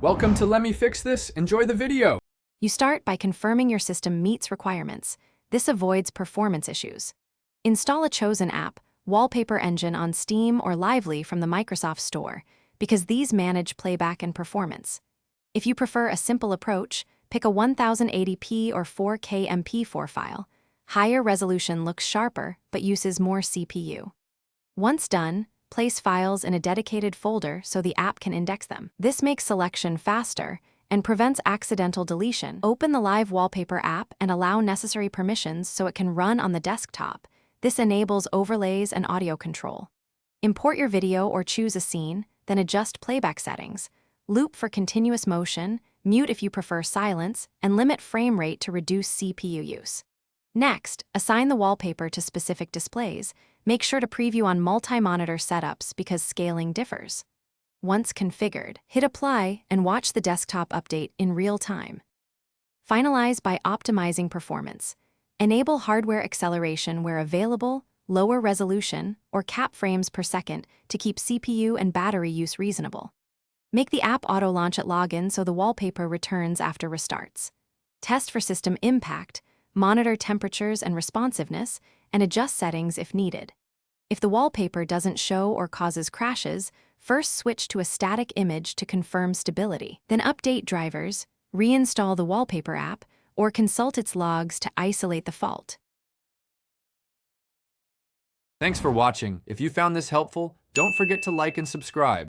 Welcome to Let Me Fix This. Enjoy the video. You start by confirming your system meets requirements. This avoids performance issues. Install a chosen app, Wallpaper Engine on Steam or Lively from the Microsoft Store, because these manage playback and performance. If you prefer a simple approach, pick a 1080p or 4K MP4 file. Higher resolution looks sharper but uses more CPU. Once done, place files in a dedicated folder so the app can index them. This makes selection faster and prevents accidental deletion. Open the live Wallpaper app and allow necessary permissions so it can run on the desktop. This enables overlays and audio control. Import your video or choose a scene, then adjust playback settings. Loop for continuous motion, mute if you prefer silence, and limit frame rate to reduce CPU use. Next, assign the wallpaper to specific displays. Make sure to preview on multi-monitor setups because scaling differs. Once configured, hit Apply and watch the desktop update in real time. Finalize by optimizing performance. Enable hardware acceleration where available, lower resolution, or cap frames per second to keep CPU and battery use reasonable. Make the app auto-launch at login so the wallpaper returns after restarts. Test for system impact, monitor temperatures and responsiveness, and adjust settings if needed. If the wallpaper doesn't show or causes crashes, first switch to a static image to confirm stability. Then update drivers, reinstall the Wallpaper app, or consult its logs to isolate the fault. Thanks for watching. If you found this helpful, don't forget to like and subscribe.